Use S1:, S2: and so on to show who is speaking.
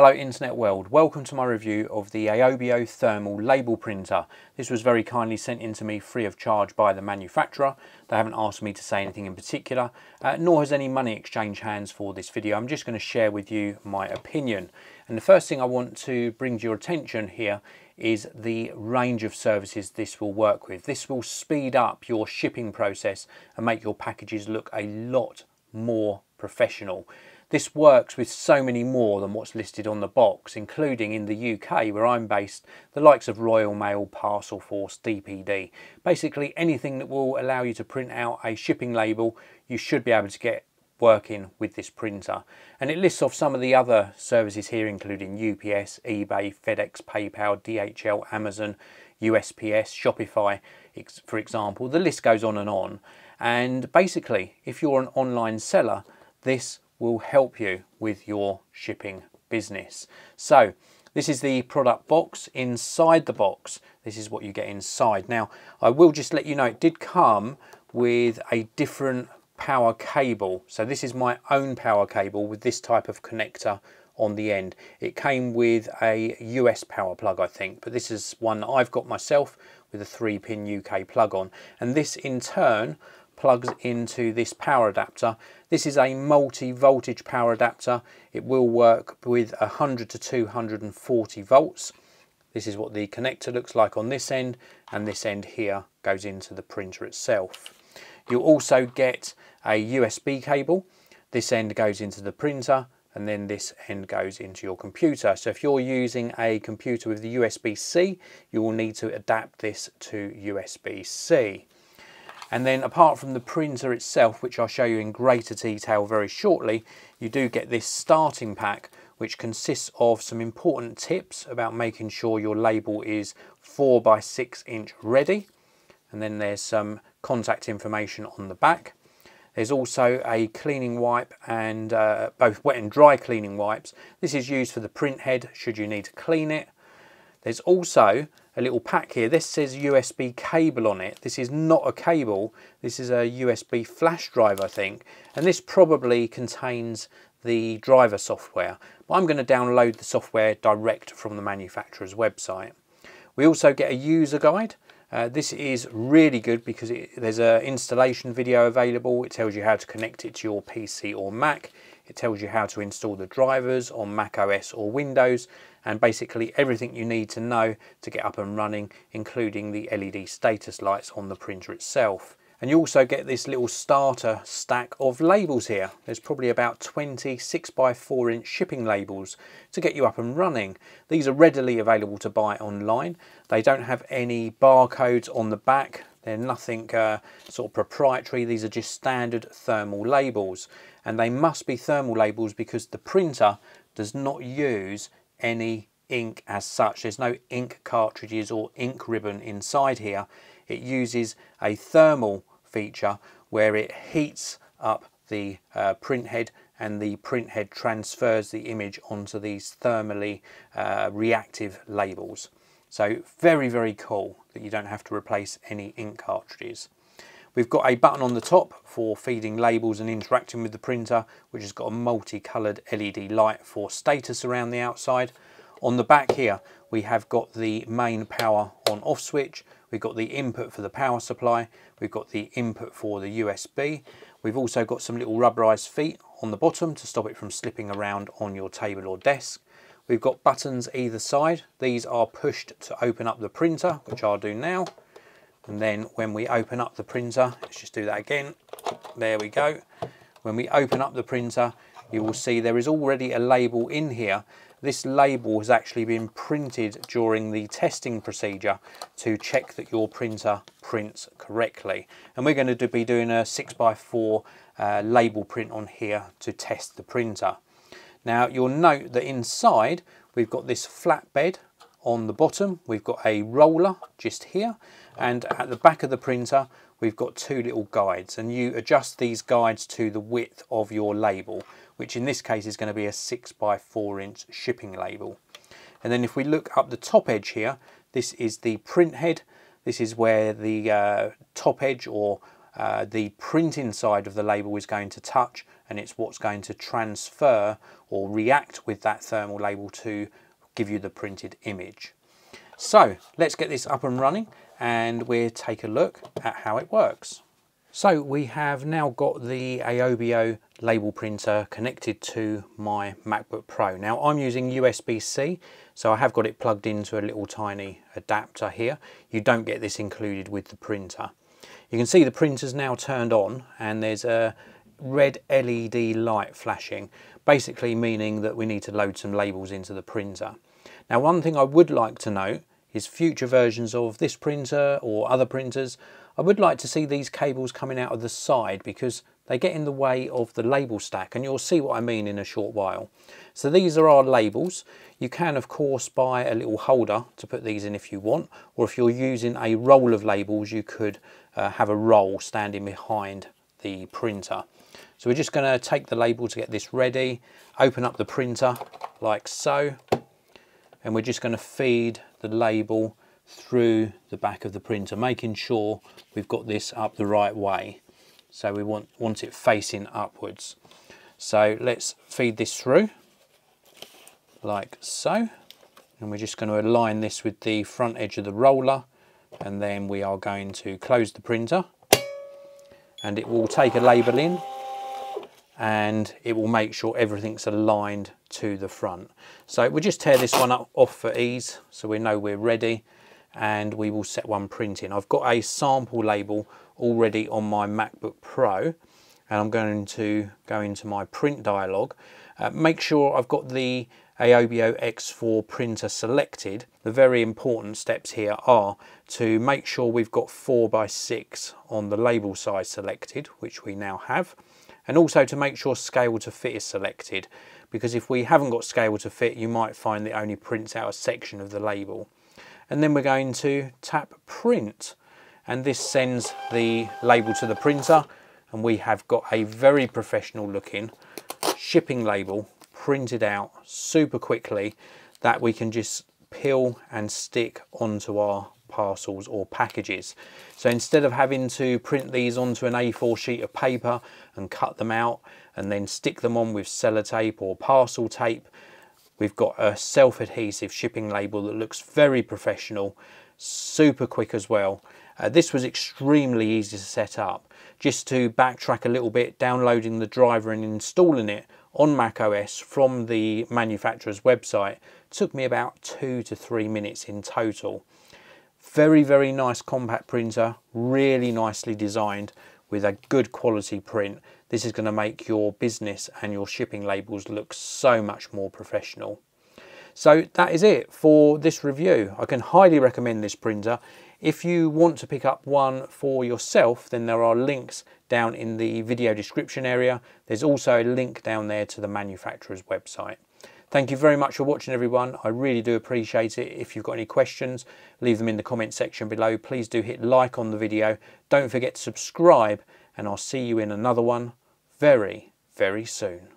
S1: Hello Internet World, welcome to my review of the AOBIO Thermal Label Printer. This was very kindly sent in to me free of charge by the manufacturer. They haven't asked me to say anything in particular, nor has any money exchanged hands for this video. I'm just going to share with you my opinion. And the first thing I want to bring to your attention here is the range of services this will work with. This will speed up your shipping process and make your packages look a lot more professional. This works with so many more than what's listed on the box, including in the UK where I'm based, the likes of Royal Mail, Parcel Force, DPD. Basically anything that will allow you to print out a shipping label, you should be able to get working with this printer. And it lists off some of the other services here, including UPS, eBay, FedEx, PayPal, DHL, Amazon, USPS, Shopify, for example. The list goes on. And basically, if you're an online seller, this will help you with your shipping business. So this is the product box. Inside the box, this is what you get inside. Now, I will just let you know it did come with a different power cable. So this is my own power cable with this type of connector on the end. It came with a US power plug, I think, but this is one that I've got myself with a 3-pin UK plug on. And this in turn plugs into this power adapter. This is a multi-voltage power adapter. It will work with 100 to 240 volts. This is what the connector looks like on this end, and this end here goes into the printer itself. You'll also get a USB cable. This end goes into the printer, and then this end goes into your computer. So if you're using a computer with the USB-C, you will need to adapt this to USB-C. And then apart from the printer itself, which I'll show you in greater detail very shortly, you do get this starting pack, which consists of some important tips about making sure your label is 4 by 6 inch ready. And then there's some contact information on the back. There's also a cleaning wipe and both wet and dry cleaning wipes. This is used for the print head should you need to clean it. There's also a little pack here. This says USB cable on it. This is not a cable. This is a USB flash drive, I think. And this probably contains the driver software. But I'm going to download the software direct from the manufacturer's website. We also get a user guide. This is really good because there's an installation video available. It tells you how to connect it to your PC or Mac. It tells you how to install the drivers on Mac OS or Windows, and basically everything you need to know to get up and running, including the LED status lights on the printer itself. And you also get this little starter stack of labels here. There's probably about 20 6 by 4 inch shipping labels to get you up and running. These are readily available to buy online. They don't have any barcodes on the back. They're nothing sort of proprietary. These are just standard thermal labels. And they must be thermal labels because the printer does not use any ink as such. There's no ink cartridges or ink ribbon inside here. It uses a thermal feature where it heats up the print head, and the print head transfers the image onto these thermally reactive labels. So very cool that you don't have to replace any ink cartridges. We've got a button on the top for feeding labels and interacting with the printer, which has got a multicoloured LED light for status around the outside. On the back here, we have got the main power on off switch. We've got the input for the power supply. We've got the input for the USB. We've also got some little rubberized feet on the bottom to stop it from slipping around on your table or desk. We've got buttons either side. These are pushed to open up the printer, which I'll do now. And then when we open up the printer, let's just do that again. There we go. When we open up the printer, you will see there is already a label in here. This label has actually been printed during the testing procedure to check that your printer prints correctly. And we're going to be doing a 6 by 4 label print on here to test the printer. Now you'll note that inside we've got this flatbed on the bottom. We've got a roller just here, and at the back of the printer we've got 2 little guides, and you adjust these guides to the width of your label, which in this case is going to be a 6 by 4 inch shipping label. And then if we look up the top edge here, this is the print head. This is where the top edge or the printing side of the label is going to touch, and it's what's going to transfer or react with that thermal label to give you the printed image. So let's get this up and running and we'll take a look at how it works. So we have now got the AOBIO label printer connected to my MacBook Pro. Now I'm using USB-C, so I have got it plugged into a little tiny adapter here. You don't get this included with the printer. You can see the printer's now turned on and there's a red LED light flashing, basically meaning that we need to load some labels into the printer. Now one thing I would like to note is future versions of this printer or other printers, I would like to see these cables coming out of the side because they get in the way of the label stack, and you'll see what I mean in a short while. So these are our labels. You can of course buy a little holder to put these in if you want, or if you're using a roll of labels you could have a roll standing behind the printer. So we're just going to take the label to get this ready, open up the printer like so, and we're just going to feed the label through the back of the printer, making sure we've got this up the right way. So we want it facing upwards. So let's feed this through like so, and we're just going to align this with the front edge of the roller, and then we are going to close the printer and it will take a label in and it will make sure everything's aligned to the front. So we'll just tear this one off for ease so we know we're ready, and we will set one print in. I've got a sample label already on my MacBook Pro, and I'm going to go into my print dialog. Make sure I've got the AOBIO X4 printer selected. The very important steps here are to make sure we've got 4x6 on the label size selected, which we now have, and also to make sure scale to fit is selected, because if we haven't got scale to fit you might find that it only prints out a section of the label. And then we're going to tap print, and this sends the label to the printer, and we have got a very professional looking shipping label printed out super quickly that we can just peel and stick onto our parcels or packages. So instead of having to print these onto an A4 sheet of paper and cut them out and then stick them on with sellotape or parcel tape, we've got a self-adhesive shipping label that looks very professional, super quick as well. This was extremely easy to set up. Just to backtrack a little bit, downloading the driver and installing it on macOS from the manufacturer's website took me about 2 to 3 minutes in total. Very, very nice compact printer, really nicely designed with a good quality print. This is going to make your business and your shipping labels look so much more professional. So that is it for this review. I can highly recommend this printer. If you want to pick up one for yourself, then there are links down in the video description area. There's also a link down there to the manufacturer's website. Thank you very much for watching, everyone. I really do appreciate it. If you've got any questions, leave them in the comment section below. Please do hit like on the video. Don't forget to subscribe, and I'll see you in another one very, very soon.